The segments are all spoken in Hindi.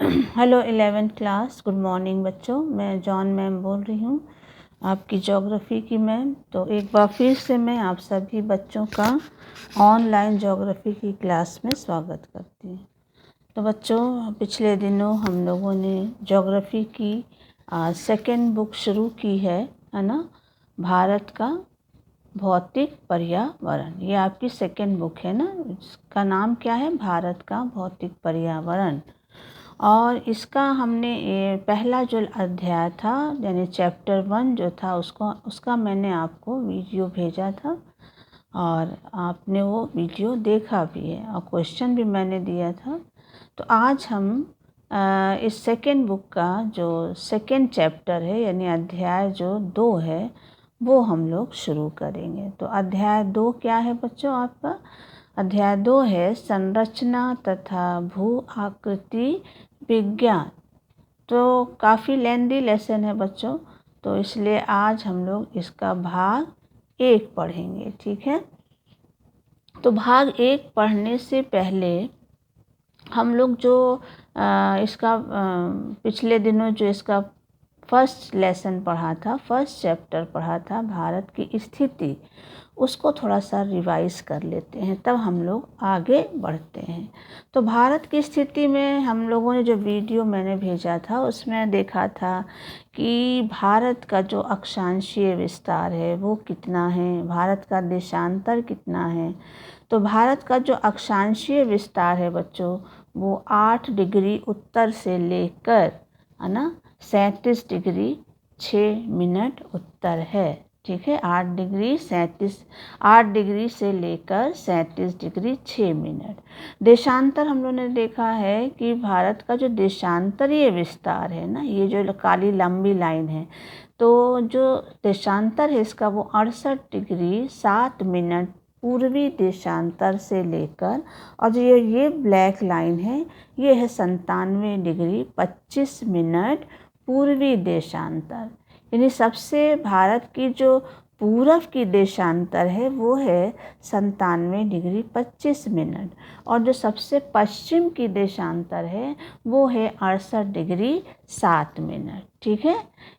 Hello 11th class, good morning बच्चों। मैं जॉन मैम बोल रही हूँ, आपकी ज्योग्राफी की मैम। तो एक बार फिर से मैं आप सभी बच्चों का ऑनलाइन ज्योग्राफी की क्लास में स्वागत करती हूँ। तो बच्चों, पिछले दिनों हम लोगों ने ज्योग्राफी की सेकेंड बुक शुरू की है ना, भारत का भौतिक पर्यावरण। ये आपकी सेकेंड बुक है ना, इसका नाम क्या है? भारत का भौतिक पर्यावरण। और इसका हमने पहला जो अध्याय था यानी चैप्टर 1 जो था उसका मैंने आपको वीडियो भेजा था और आपने वो वीडियो देखा भी है और क्वेश्चन भी मैंने दिया था। तो आज हम इस सेकेंड बुक का जो सेकेंड चैप्टर है यानी अध्याय जो 2 है वो हम लोग शुरू करेंगे। तो अध्याय 2 क्या है बच्चों? आपका अध्याय 2 है संरचना तथा भू आकृति विज्ञान। तो काफ़ी लेंदी लेसन है बच्चों, तो इसलिए आज हम लोग इसका भाग 1 पढ़ेंगे, ठीक है। तो भाग 1 पढ़ने से पहले हम लोग जो इसका पिछले दिनों जो इसका फर्स्ट लेसन पढ़ा था, फर्स्ट चैप्टर पढ़ा था भारत की स्थिति, उसको थोड़ा सा रिवाइज कर लेते हैं, तब हम लोग आगे बढ़ते हैं। तो भारत की स्थिति में हम लोगों ने जो वीडियो मैंने भेजा था उसमें देखा था कि भारत का जो अक्षांशीय विस्तार है वो कितना है, भारत का देशांतर कितना है। तो भारत का जो अक्षांशीय विस्तार है बच्चों वो 8 डिग्री उत्तर से लेकर है ना 37 डिग्री 6 मिनट उत्तर है, ठीक है। 8 डिग्री से लेकर 37 डिग्री 6 मिनट। देशांतर हम लोगों ने देखा है कि भारत का जो देशांतरीय विस्तार है ना, ये जो काली लंबी लाइन है, तो जो देशांतर है इसका वो 68 डिग्री 7 मिनट पूर्वी देशांतर से लेकर, और जो ये ब्लैक लाइन है ये है 97 डिग्री 25 मिनट पूर्वी देशांतर। यानी सबसे भारत की जो पूर्व की देशांतर है वो है 97 डिग्री 25 मिनट, और जो सबसे पश्चिम की देशांतर है वो है 68 डिग्री 7 मिनट, ठीक है।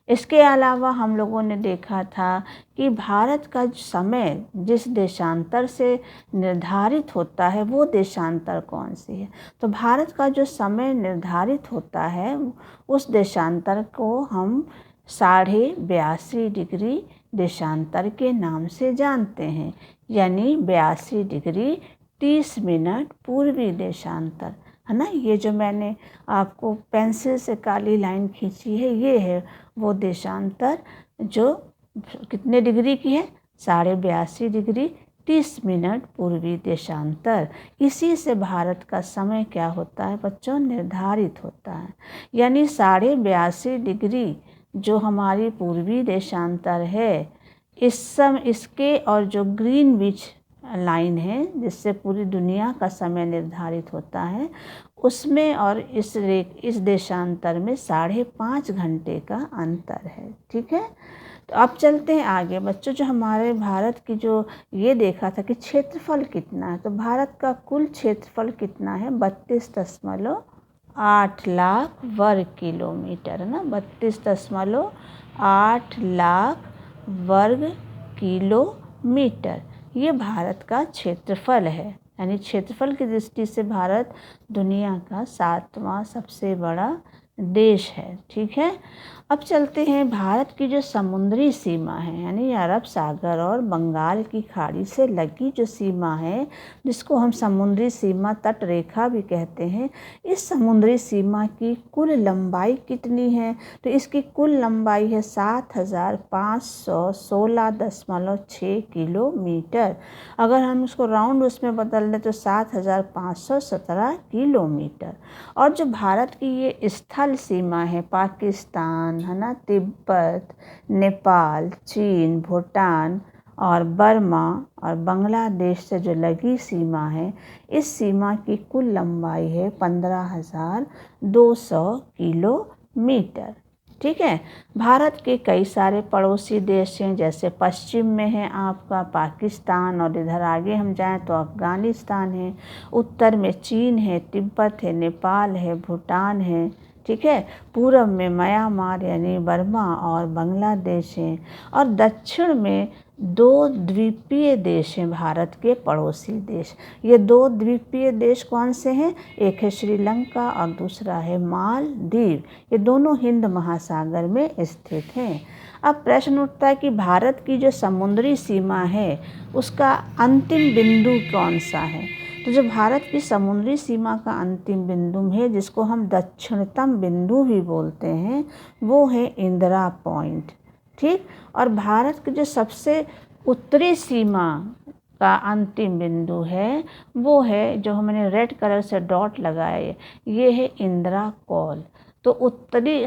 इसके अलावा हम लोगों ने देखा था कि भारत का समय जिस देशांतर से निर्धारित होता है वो देशांतर कौन सी है। तो भारत का जो समय निर्धारित होता है उस देशांतर को हम 82.5 डिग्री देशांतर के नाम से जानते हैं, यानी 82 डिग्री 30 मिनट पूर्वी देशांतर, है ना। ये जो मैंने आपको पेंसिल से काली लाइन खींची है ये है वो देशांतर जो कितने डिग्री की है? 82.5 डिग्री 30 मिनट पूर्वी देशांतर। इसी से भारत का समय क्या होता है बच्चों? निर्धारित होता है। यानी 82.5 डिग्री जो हमारी पूर्वी देशांतर है, इसके और जो ग्रीनविच लाइन है जिससे पूरी दुनिया का समय निर्धारित होता है, उसमें और इस देशांतर में 5.5 घंटे का अंतर है, ठीक है। तो अब चलते हैं आगे बच्चों। जो हमारे भारत की जो ये देखा था कि क्षेत्रफल कितना है, तो भारत का कुल क्षेत्रफल कितना है? 32.8 लाख वर्ग किलोमीटर, है ना। 32.8 लाख वर्ग किलोमीटर ये भारत का क्षेत्रफल है। यानी क्षेत्रफल की दृष्टि से भारत दुनिया का 7वां सबसे बड़ा देश है, ठीक है। अब चलते हैं भारत की जो समुद्री सीमा है यानी अरब सागर और बंगाल की खाड़ी से लगी जो सीमा है, जिसको हम समुद्री सीमा तट रेखा भी कहते हैं, इस समुद्री सीमा की कुल लंबाई कितनी है? तो इसकी कुल लंबाई है 7516.6 किलोमीटर। अगर हम इसको राउंड उसमें बदल दें तो 7517 किलोमीटर। और जो भारत की ये स्थल सीमा है, पाकिस्तान, है ना, तिब्बत, नेपाल, चीन, भूटान और बर्मा और बांग्लादेश से जो लगी सीमा है, इस सीमा की कुल लंबाई है 15,200 किलोमीटर, ठीक है। भारत के कई सारे पड़ोसी देश हैं, जैसे पश्चिम में है आपका पाकिस्तान, और इधर आगे हम जाएं तो अफ़गानिस्तान है, उत्तर में चीन है, तिब्बत है, नेपाल है, भूटान है, ठीक है। पूरब में म्यांमार यानी बर्मा और बांग्लादेश हैं, और दक्षिण में 2 द्वीपीय देश हैं भारत के पड़ोसी देश। ये 2 द्वीपीय देश कौन से हैं? एक है श्रीलंका और दूसरा है मालदीव। ये दोनों हिंद महासागर में स्थित हैं। अब प्रश्न उठता है कि भारत की जो समुद्री सीमा है उसका अंतिम बिंदु कौन सा है? तो जो भारत की समुद्री सीमा का अंतिम बिंदु है, जिसको हम दक्षिणतम बिंदु भी बोलते हैं, वो है इंदिरा पॉइंट, ठीक। और भारत की जो सबसे उत्तरी सीमा का अंतिम बिंदु है वो है, जो हमने रेड कलर से डॉट लगाए, ये है इंदिरा कॉल। तो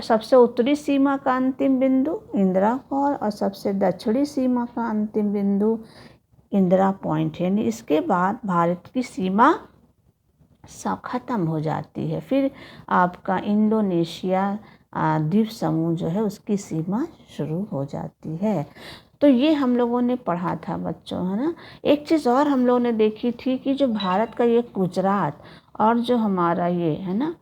सबसे उत्तरी सीमा का अंतिम बिंदु इंदिरा कॉल, और सबसे दक्षिणी सीमा का अंतिम बिंदु इंदिरा पॉइंट है। यानी इसके बाद भारत की सीमा सब खत्म हो जाती है। फिर आपका इंडोनेशिया द्वीप समूह जो है उसकी सीमा शुरू हो जाती है। तो ये हम लोगों ने पढ़ा था बच्चों, है ना। एक चीज़ और हम लोगों ने देखी थी कि जो भारत का ये गुजरात और जो हमारा ये है ना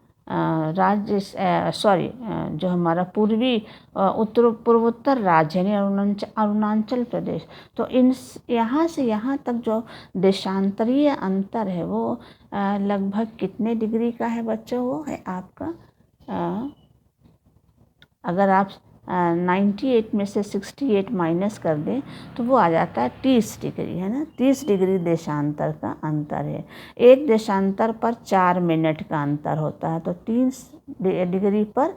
जो हमारा पूर्वी पूर्वोत्तर राज्य यानी अरुणाचल प्रदेश, तो इन यहाँ से यहाँ तक जो देशांतरीय अंतर है वो लगभग कितने डिग्री का है बच्चों? वो है आपका अगर आप 98 में से 68 माइनस कर दें तो वो आ जाता है 30 डिग्री, है ना। 30 डिग्री देशांतर का अंतर है। एक देशांतर पर 4 मिनट का अंतर होता है, तो 30 डिग्री पर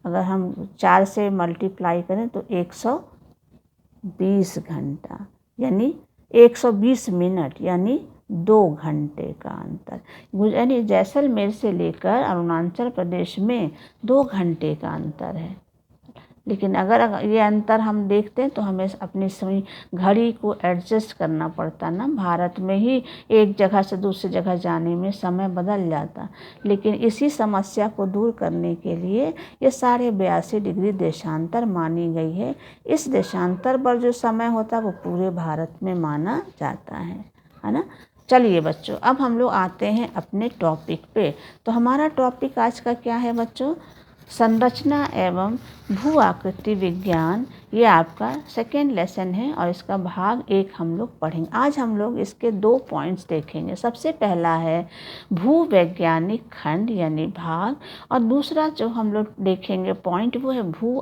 अगर हम 4 से मल्टीप्लाई करें तो 120 घंटा यानी 120 मिनट यानी 2 घंटे का अंतर। यानी जैसलमेर से लेकर अरुणाचल प्रदेश में 2 घंटे का अंतर है। लेकिन अगर ये अंतर हम देखते हैं तो हमें अपनी समय घड़ी को एडजस्ट करना पड़ता ना। भारत में ही एक जगह से दूसरी जगह जाने में समय बदल जाता, लेकिन इसी समस्या को दूर करने के लिए ये 82.5 डिग्री देशांतर मानी गई है। इस देशांतर पर जो समय होता है वो पूरे भारत में माना जाता है ना। चलिए बच्चों, अब हम लोग आते हैं अपने टॉपिक पे। तो हमारा टॉपिक आज का क्या है बच्चों? संरचना एवं भू आकृति विज्ञान। ये आपका सेकेंड लेसन है और इसका भाग 1 हम लोग पढ़ेंगे। आज हम लोग इसके 2 पॉइंट्स देखेंगे। सबसे पहला है भूवैज्ञानिक खंड यानी भाग, और दूसरा जो हम लोग देखेंगे पॉइंट वो है भू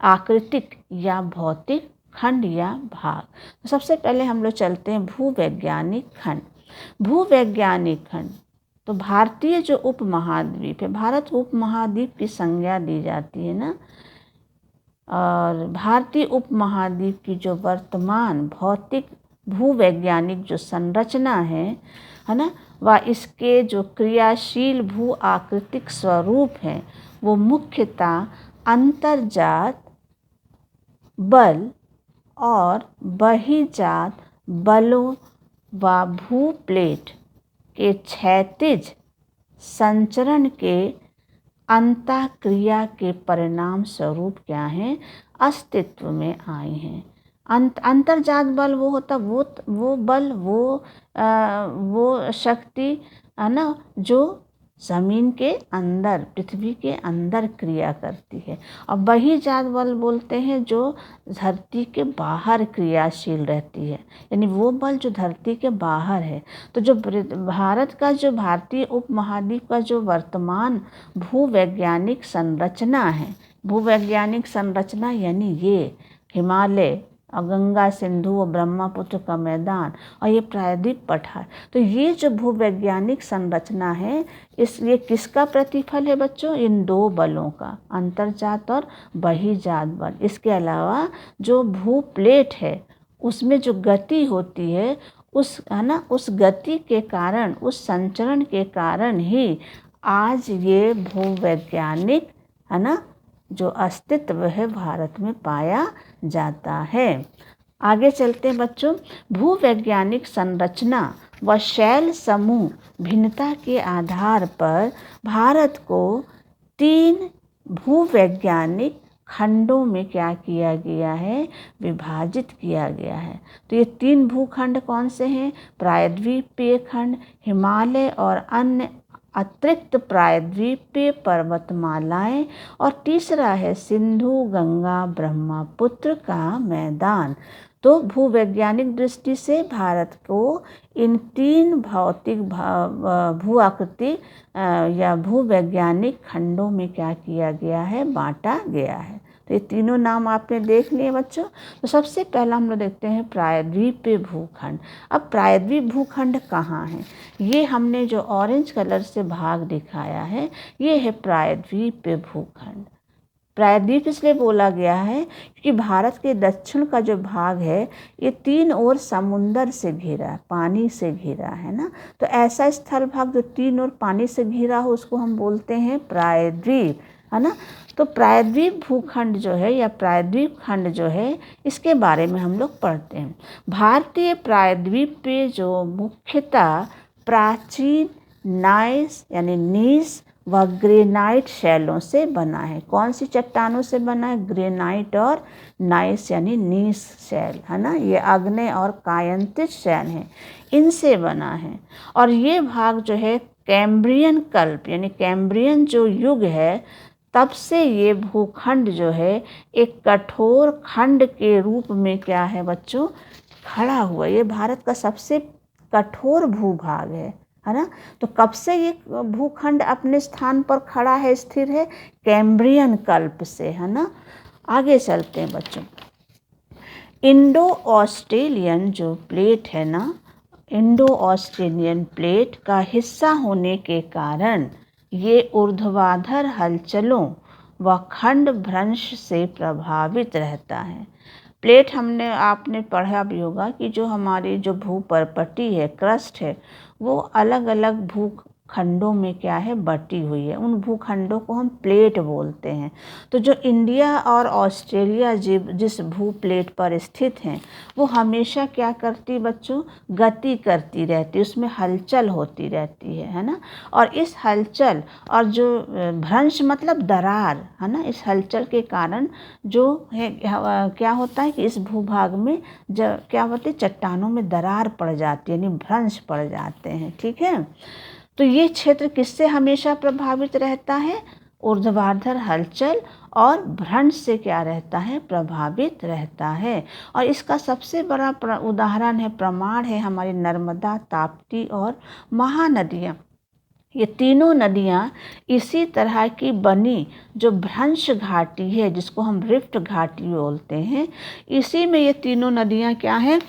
आकृतिक या भौतिक खंड या भाग। तो सबसे पहले हम लोग चलते हैं भूवैज्ञानिक खंड। भूवैज्ञानिक खंड तो भारतीय जो उपमहाद्वीप है, भारत उपमहाद्वीप की संज्ञा दी जाती है ना। और भारतीय उपमहाद्वीप की जो वर्तमान भौतिक भूवैज्ञानिक जो संरचना है ना, वह इसके जो क्रियाशील भू आकृतिक स्वरूप हैं वो मुख्यतः अंतर्जात बल और बहिर्जात बलों व भूप्लेट के क्षैतिज संचरण के अंतःक्रिया के परिणाम स्वरूप क्या हैं? अस्तित्व में आए हैं। अंतर्जात बल वो होता वो बल वो शक्ति है ना जो ज़मीन के अंदर पृथ्वी के अंदर क्रिया करती है, और बहिर्जात बल बोलते हैं जो धरती के बाहर क्रियाशील रहती है, यानी वो बल जो धरती के बाहर है। तो जो भारत का जो भारतीय उपमहाद्वीप का जो वर्तमान भूवैज्ञानिक संरचना है, भूवैज्ञानिक संरचना यानी ये हिमालय और गंगा सिंधु और ब्रह्मपुत्र का मैदान और ये प्रायद्वीप पठार, तो ये जो भूवैज्ञानिक संरचना है ये किसका प्रतिफल है बच्चों? इन 2 बलों का, अंतर्जात और बहिर्जात बल। इसके अलावा जो भूप्लेट है उसमें जो गति होती है उस गति के कारण, उस संचरण के कारण ही आज ये भूवैज्ञानिक है ना जो अस्तित्व है भारत में पाया जाता है। आगे चलते हैं बच्चों। भूवैज्ञानिक संरचना व शैल समूह भिन्नता के आधार पर भारत को 3 भूवैज्ञानिक खंडों में क्या किया गया है, विभाजित किया गया है। तो ये 3 भूखंड कौन से हैं, प्रायद्वीपीय खंड, हिमालय और अन्य अतिरिक्त प्रायद्वीपीय पर्वतमालाएं, और तीसरा है सिंधु गंगा ब्रह्मपुत्र का मैदान। तो भूवैज्ञानिक दृष्टि से भारत को इन 3 भौतिक भू आकृति या भूवैज्ञानिक खंडों में क्या किया गया है, बांटा गया है। तो ये तीनों नाम आपने देख लिए बच्चों। तो सबसे पहला हम लोग देखते हैं प्रायद्वीपीय भूखंड। अब प्रायद्वीप भूखंड कहाँ है, ये हमने जो ऑरेंज कलर से भाग दिखाया है, ये है प्रायद्वीपीय भूखंड। प्रायद्वीप इसलिए बोला गया है क्योंकि भारत के दक्षिण का जो भाग है ये 3 ओर समुंदर से घिरा है, पानी से घिरा है ना। तो ऐसा स्थल भाग जो 3 ओर पानी से घिरा हो उसको हम बोलते हैं प्रायद्वीप, है ना। तो प्रायद्वीप भूखंड जो है या प्रायद्वीप खंड जो है, इसके बारे में हम लोग पढ़ते हैं। भारतीय प्रायद्वीप पे जो मुख्यतः प्राचीन नाइस यानी नीस व ग्रेनाइट शैलों से बना है। कौन सी चट्टानों से बना है, ग्रेनाइट और नाइस यानी नीस शैल, है ना। ये आग्नेय और कायंतित शैल हैं, इनसे बना है। और ये भाग जो है कैम्ब्रियन कल्प यानी कैम्ब्रियन जो युग है, तब से ये भूखंड जो है एक कठोर खंड के रूप में क्या है बच्चों, खड़ा हुआ। ये भारत का सबसे कठोर भूभाग है ना। तो कब से ये भूखंड अपने स्थान पर खड़ा है, स्थिर है, कैम्ब्रियन कल्प से, है ना। आगे चलते हैं बच्चों। इंडो ऑस्ट्रेलियन जो प्लेट है ना, इंडो ऑस्ट्रेलियन प्लेट का हिस्सा होने के कारण ये ऊर्ध्वाधर हलचलों व खंड भ्रंश से प्रभावित रहता है। प्लेट आपने पढ़ा भी होगा कि जो हमारी जो भूपर्पटी है, क्रस्ट है, वो अलग अलग भूखंडों में क्या है, बटी हुई है। उन भूखंडों को हम प्लेट बोलते हैं। तो जो इंडिया और ऑस्ट्रेलिया जिस भू प्लेट पर स्थित हैं, वो हमेशा क्या करती बच्चों, गति करती रहती, उसमें हलचल होती रहती है ना। और इस हलचल और जो भ्रंश मतलब दरार, है ना, इस हलचल के कारण जो है क्या होता है कि इस भूभाग में जब क्या होती है, चट्टानों में दरार पड़ जाती है, यानी भ्रंश पड़ जाते हैं, ठीक है। तो ये क्षेत्र किससे हमेशा प्रभावित रहता है, ऊर्ध्वाधर हलचल और भ्रंश से क्या रहता है, प्रभावित रहता है। और इसका सबसे बड़ा उदाहरण है, प्रमाण है हमारी नर्मदा, ताप्ती और महानदियाँ। ये तीनों नदियाँ इसी तरह की बनी जो भ्रंश घाटी है, जिसको हम रिफ्ट घाटी बोलते हैं, इसी में ये तीनों नदियाँ क्या हैं,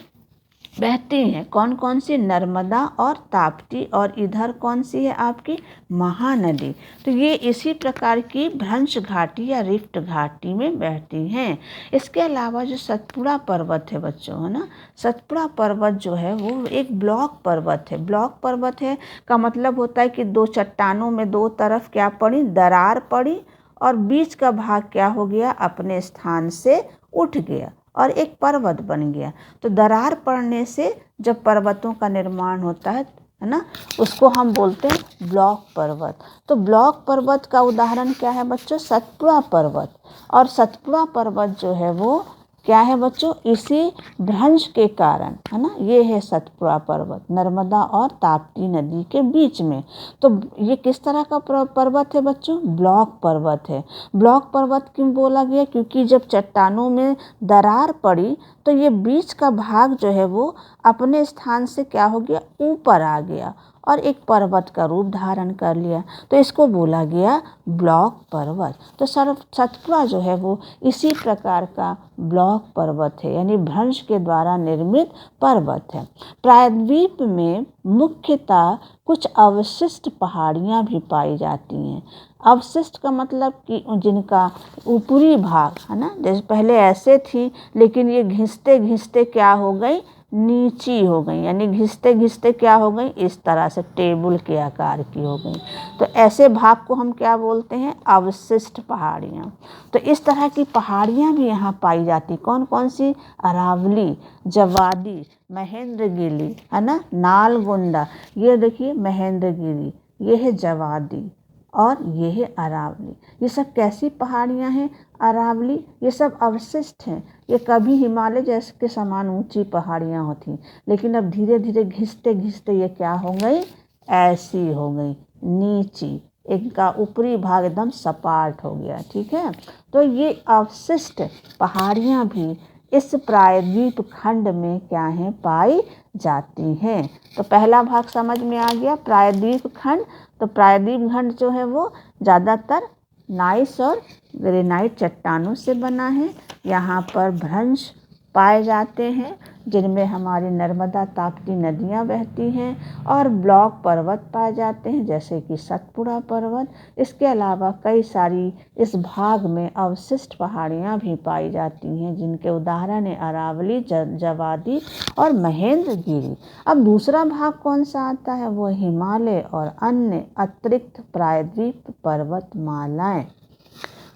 बहती हैं। कौन कौन सी, नर्मदा और ताप्ती, और इधर कौन सी है आपकी, महानदी। तो ये इसी प्रकार की भ्रंश घाटी या रिफ्ट घाटी में बहती हैं। इसके अलावा जो सतपुड़ा पर्वत है बच्चों, है ना, सतपुड़ा पर्वत जो है वो एक ब्लॉक पर्वत है। ब्लॉक पर्वत है का मतलब होता है कि 2 चट्टानों में 2 तरफ क्या पड़ी, दरार पड़ी, और बीच का भाग क्या हो गया, अपने स्थान से उठ गया और एक पर्वत बन गया। तो दरार पड़ने से जब पर्वतों का निर्माण होता है ना, उसको हम बोलते हैं ब्लॉक पर्वत। तो ब्लॉक पर्वत का उदाहरण क्या है बच्चों, सतपुड़ा पर्वत। और सतपुड़ा पर्वत जो है वो क्या है बच्चों, इसी भ्रंश के कारण, है ना। ये है सतपुड़ा पर्वत, नर्मदा और ताप्ती नदी के बीच में। तो ये किस तरह का पर्वत है बच्चों, ब्लॉक पर्वत है। ब्लॉक पर्वत क्यों बोला गया, क्योंकि जब चट्टानों में दरार पड़ी तो ये बीच का भाग जो है वो अपने स्थान से क्या हो गया, ऊपर आ गया और एक पर्वत का रूप धारण कर लिया। तो इसको बोला गया ब्लॉक पर्वत। तो सतपुड़ा जो है वो इसी प्रकार का ब्लॉक पर्वत है, यानी भ्रंश के द्वारा निर्मित पर्वत है। प्रायद्वीप में मुख्यतः कुछ अवशिष्ट पहाड़ियाँ भी पाई जाती हैं। अवशिष्ट का मतलब कि जिनका ऊपरी भाग, है ना, जैसे पहले ऐसे थी लेकिन ये घिसते घिसते क्या हो गई, नीची हो गई, यानी घिसते घिसते क्या हो गई, इस तरह से टेबल के आकार की हो गई। तो ऐसे भाग को हम क्या बोलते हैं, अवशिष्ट पहाड़ियाँ। तो इस तरह की पहाड़ियाँ भी यहाँ पाई जाती। कौन कौन सी, अरावली, जवादी, महेंद्रगिरी, है ना, नालगोंडा। ये देखिए महेंद्रगिरी, ये है जवादी, और ये है अरावली। ये सब कैसी पहाड़ियाँ हैं? अरावली ये सब अवशिष्ट हैं। ये कभी हिमालय जैसे के समान ऊंची पहाड़ियाँ होती, लेकिन अब धीरे धीरे घिसते घिसते ये क्या हो गई? ऐसी हो गई, नीची। इनका ऊपरी भाग एकदम सपाट हो गया। ठीक है, तो ये अवशिष्ट पहाड़ियाँ भी इस प्रायद्वीप खंड में क्या है? पाई जाती हैं। तो पहला भाग समझ में आ गया, प्रायद्वीप खंड। तो प्रायद्वीप खंड जो है वो ज़्यादातर नाइस और ग्रेनाइट चट्टानों से बना है। यहाँ पर भ्रंश पाए जाते हैं, जिनमें हमारी नर्मदा ताप्ती नदियाँ बहती हैं, और ब्लॉक पर्वत पाए जाते हैं, जैसे कि सतपुड़ा पर्वत। इसके अलावा कई सारी इस भाग में अवशिष्ट पहाड़ियाँ भी पाई जाती हैं, जिनके उदाहरण हैं अरावली, जवादी और महेंद्रगिरी। अब दूसरा भाग कौन सा आता है? वो हिमालय और अन्य अतिरिक्त प्रायद्वीप पर्वतमालाएं।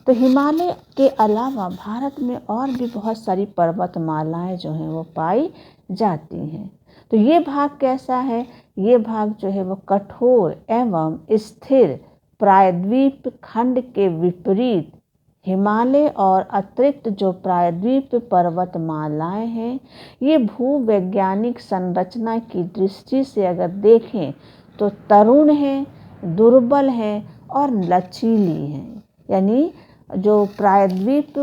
तो हिमालय के अलावा भारत में और भी बहुत सारी पर्वतमालाएं जो हैं वो पाई जाती हैं। तो ये भाग कैसा है? ये भाग जो है वो कठोर एवं स्थिर प्रायद्वीप खंड के विपरीत हिमालय और अतिरिक्त जो प्रायद्वीप पर्वतमालाएं हैं, ये भूवैज्ञानिक संरचना की दृष्टि से अगर देखें तो तरुण है, दुर्बल है और लचीली है। यानी जो प्रायद्वीप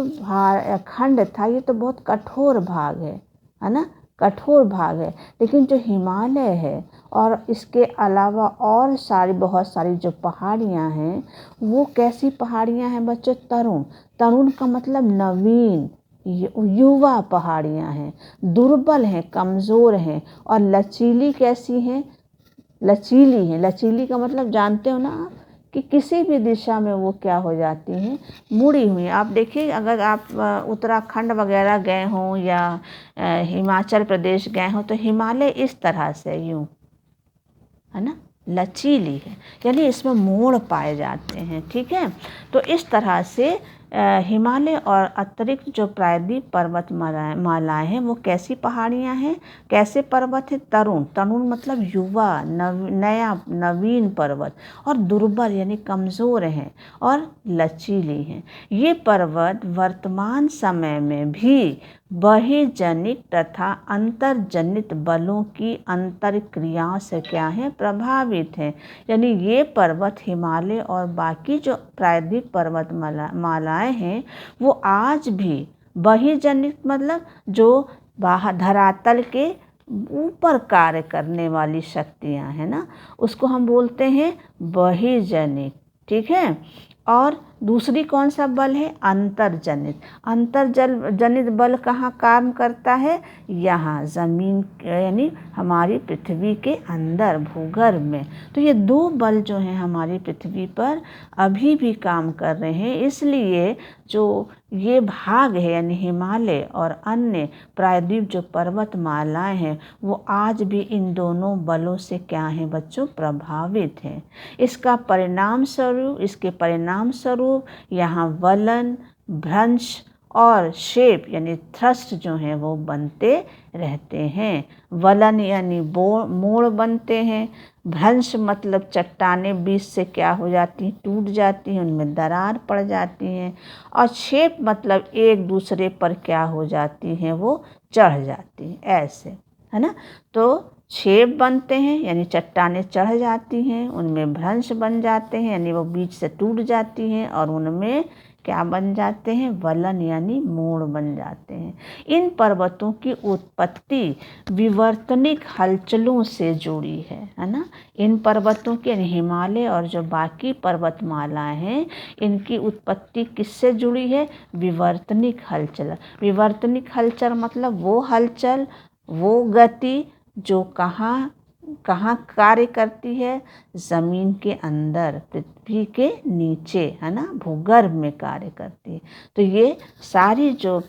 खंड था ये तो बहुत कठोर भाग है ना, कठोर भाग है। लेकिन जो हिमालय है और इसके अलावा और बहुत सारी जो पहाड़ियाँ हैं, वो कैसी पहाड़ियाँ हैं बच्चों? तरुण। तरुण का मतलब नवीन, युवा पहाड़ियाँ हैं। दुर्बल हैं, कमज़ोर हैं। और लचीली कैसी हैं? लचीली हैं। लचीली का मतलब जानते हो ना कि किसी भी दिशा में वो क्या हो जाती हैं? मुड़ी हुई। आप देखिए, अगर आप उत्तराखंड वगैरह गए हों या हिमाचल प्रदेश गए हों, तो हिमालय इस तरह से यूँ है ना, लचीली है, यानी इसमें मोड़ पाए जाते हैं। ठीक है, तो इस तरह से हिमालय और अतिरिक्त जो प्रायद्वीप पर्वतमालाएं हैं, वो कैसी पहाड़ियां हैं? कैसे पर्वत है? तरुण। तरुण मतलब युवा, नया, नवीन पर्वत। और दुर्बल यानी कमज़ोर हैं और लचीली हैं। ये पर्वत वर्तमान समय में भी बहिर्जनित तथा अंतर्जनित बलों की अंतर्क्रियाओं से क्या है? प्रभावित है। यानी ये पर्वत, हिमालय और बाकी जो प्रायद्वीप पर्वतमालाएं हैं, वो आज भी बहिर्जनित मतलब जो बाहर धरातल के ऊपर कार्य करने वाली शक्तियां हैं ना, उसको हम बोलते हैं बहिर्जनित। ठीक है, और दूसरी कौन सा बल है? अंतर्जनित। अंतर्जनित बल कहाँ काम करता है? यहाँ ज़मीन यानी हमारी पृथ्वी के अंदर, भूगर्भ में। तो ये दो बल जो हैं हमारी पृथ्वी पर अभी भी काम कर रहे हैं। इसलिए जो ये भाग है यानी हिमालय और अन्य प्रायद्वीप जो पर्वतमालाएं हैं, वो आज भी इन दोनों बलों से क्या हैं बच्चों? प्रभावित हैं। इसके परिणाम स्वरूप यहाँ वलन, भ्रंश और शेप यानी थ्रस्ट जो हैं वो बनते रहते हैं। वलन यानी मोड़ बनते हैं। भ्रंश मतलब चट्टानें बीच से क्या हो जाती हैं? टूट जाती हैं, उनमें दरार पड़ जाती हैं। और शेप मतलब एक दूसरे पर क्या हो जाती हैं? वो चढ़ जाती हैं, ऐसे, है ना। तो शेप बनते हैं यानी चट्टानें चढ़ जाती हैं, उनमें भ्रंश बन जाते हैं यानी वो बीच से टूट जाती हैं, और उनमें क्या बन जाते हैं? वलन यानी मोड़ बन जाते हैं। इन पर्वतों की उत्पत्ति विवर्तनिक हलचलों से जुड़ी है ना। इन पर्वतों के हिमालय और जो बाकी पर्वतमालाएं हैं, इनकी उत्पत्ति किससे जुड़ी है? विवर्तनिक हलचल। विवर्तनिक हलचल मतलब वो हलचल, वो गति जो कहाँ कार्य करती है? ज़मीन के अंदर, पृथ्वी के नीचे, है ना, भूगर्भ में कार्य करती है। तो ये सारी जो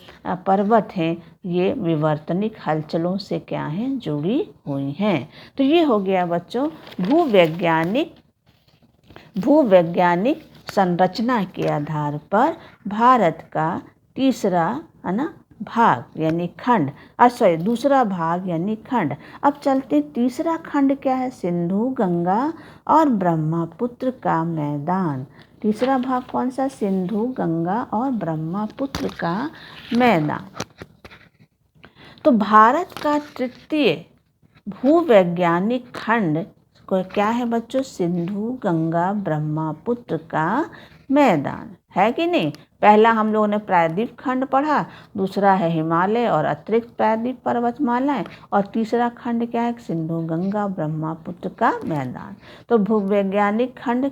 पर्वत हैं, ये विवर्तनिक हलचलों से क्या हैं? जुड़ी हुई हैं। तो ये हो गया बच्चों भूवैज्ञानिक संरचना के आधार पर भारत का तीसरा, है ना, भाग यानी खंड, सॉरी दूसरा भाग यानी खंड। अब चलते तीसरा खंड क्या है, सिंधु गंगा और ब्रह्मपुत्र का मैदान। तीसरा भाग कौन सा, सिंधु गंगा और ब्रह्मपुत्र का मैदान। तो भारत का तृतीय भूवैज्ञानिक खंड को क्या है बच्चों, सिंधु गंगा ब्रह्मपुत्र का मैदान है कि नहीं। पहला हम लोगों ने प्रायद्वीप खंड पढ़ा, दूसरा है हिमालय और अतिरिक्त प्रायद्वीप पर्वतमालाएं, और तीसरा खंड क्या है, सिंधु गंगा ब्रह्मपुत्र का मैदान। तो भूवैज्ञानिक खंड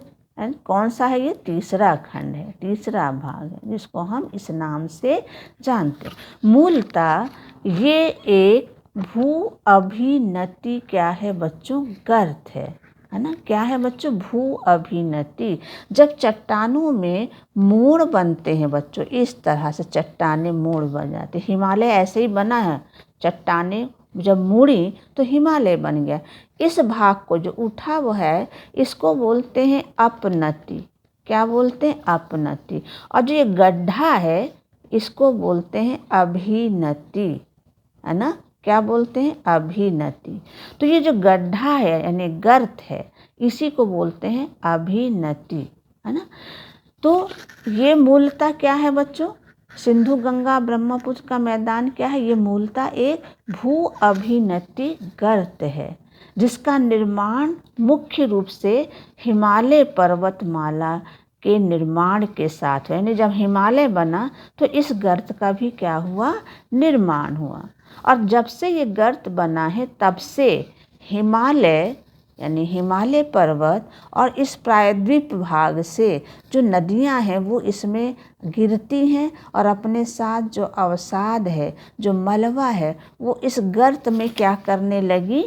कौन सा है, ये तीसरा खंड है, तीसरा भाग है, जिसको हम इस नाम से जानते हैं। मूलतः ये एक भू अभिनति क्या है बच्चों, गर्त है ना। क्या है बच्चों, भू अभिनति। जब चट्टानों में मोड़ बनते हैं बच्चों, इस तरह से चट्टानें मोड़ बन जाती, हिमालय ऐसे ही बना है, चट्टानें जब मुड़ी तो हिमालय बन गया। इस भाग को जो उठा वो है, इसको बोलते हैं अपनति। क्या बोलते हैं, अपनति। और जो ये गड्ढा है इसको बोलते हैं अभिनति, है ना। क्या बोलते हैं, अभिनति। तो ये जो गड्ढा है यानी गर्त है, इसी को बोलते हैं अभिनति, है ना। तो ये मूलतः क्या है बच्चों, सिंधु गंगा ब्रह्मपुत्र का मैदान क्या है, ये मूलतः एक भू अभिनति गर्त है, जिसका निर्माण मुख्य रूप से हिमालय पर्वतमाला के निर्माण के साथ, यानी जब हिमालय बना तो इस गर्त का भी क्या हुआ, निर्माण हुआ। और जब से ये गर्त बना है तब से हिमालय यानी हिमालय पर्वत और इस प्रायद्वीप भाग से जो नदियां हैं वो इसमें गिरती हैं, और अपने साथ जो अवसाद है, जो मलबा है, वो इस गर्त में क्या करने लगी,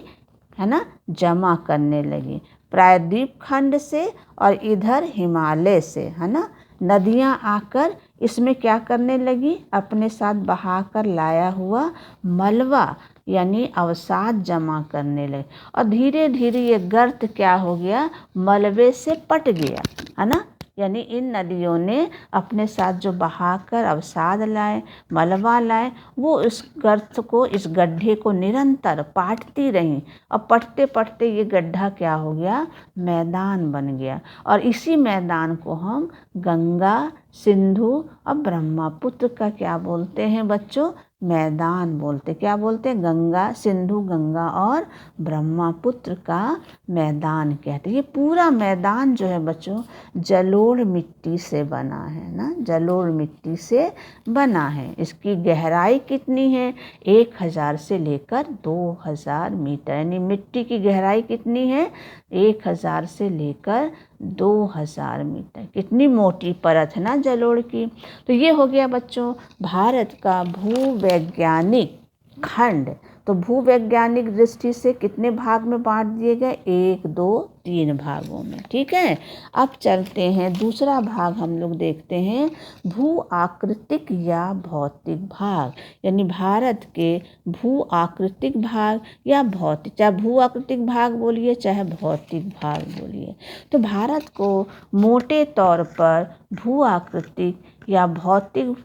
है ना, जमा करने लगी। प्रायद्वीप खंड से और इधर हिमालय से, है ना, नदियां आकर इसमें क्या करने लगी, अपने साथ बहाकर लाया हुआ मलबा यानी अवसाद जमा करने लगे, और धीरे धीरे ये गर्त क्या हो गया, मलबे से पट गया, है ना। यानी इन नदियों ने अपने साथ जो बहाकर अवसाद लाए, मलबा लाए, वो इस गर्त को, इस गड्ढे को निरंतर पाटती रहीं, और पटते पटते ये गड्ढा क्या हो गया, मैदान बन गया। और इसी मैदान को हम गंगा, सिंधु और ब्रह्मपुत्र का क्या बोलते हैं बच्चों, मैदान बोलते। क्या बोलते हैं, गंगा, सिंधु गंगा और ब्रह्मपुत्र का मैदान कहते हैं। ये पूरा मैदान जो है बच्चों जलोढ़ मिट्टी से बना है ना, जलोढ़ मिट्टी से बना है। इसकी गहराई कितनी है, 1000 से लेकर 2000 मीटर, यानी मिट्टी की गहराई कितनी है, 1000 से लेकर 2000 मीटर। कितनी मोटी परत है ना जलोढ़ की। तो ये हो गया बच्चों भारत का भूवैज्ञानिक खंड। तो भूवैज्ञानिक दृष्टि से कितने भाग में बांट दिए गए, 1, 2, 3 भागों में, ठीक है। अब चलते हैं दूसरा भाग, हम लोग देखते हैं भू आकृतिक या भौतिक भाग, यानी भारत के भू आकृतिक भाग या भौतिक, चाहे भू आकृतिक भाग बोलिए चाहे भौतिक भाग बोलिए। तो भारत को मोटे तौर पर भू आकृतिक या भौतिक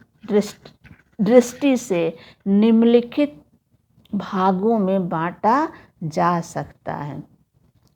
दृष्टि से निम्नलिखित भागों में बांटा जा सकता है।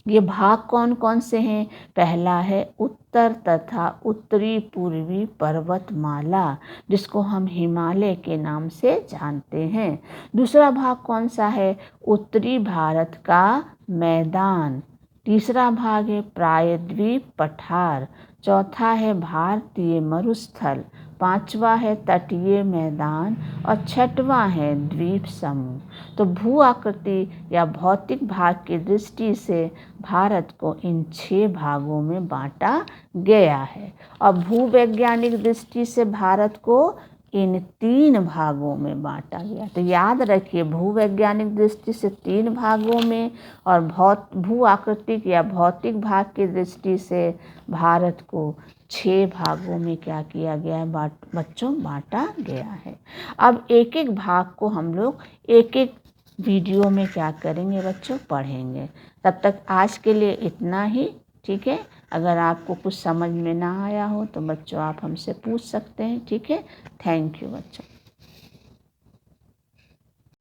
ये भाग कौन कौन से हैं, पहला है उत्तर तथा उत्तरी पूर्वी पर्वतमाला, जिसको हम हिमालय के नाम से जानते हैं। दूसरा भाग कौन सा है, उत्तरी भारत का मैदान। तीसरा भाग है प्रायद्वीप पठार। चौथा है भारतीय मरुस्थल। पांचवा है तटीय मैदान और छठवां है द्वीप समूह। तो भू आकृति या भौतिक भाग की दृष्टि से भारत को इन 6 भागों में बांटा गया है, और भूवैज्ञानिक दृष्टि से भारत को इन 3 भागों में बांटा गया। तो याद रखिए, भूवैज्ञानिक दृष्टि से 3 भागों में, और भू आकृतिक या भौतिक भाग की दृष्टि से भारत को 6 भागों में क्या किया गया है बच्चों, बांटा गया है। अब एक एक भाग को हम लोग एक एक वीडियो में क्या करेंगे बच्चों, पढ़ेंगे। तब तक आज के लिए इतना ही, ठीक है। अगर आपको कुछ समझ में ना आया हो तो बच्चों आप हमसे पूछ सकते हैं, ठीक है। थैंक यू बच्चों।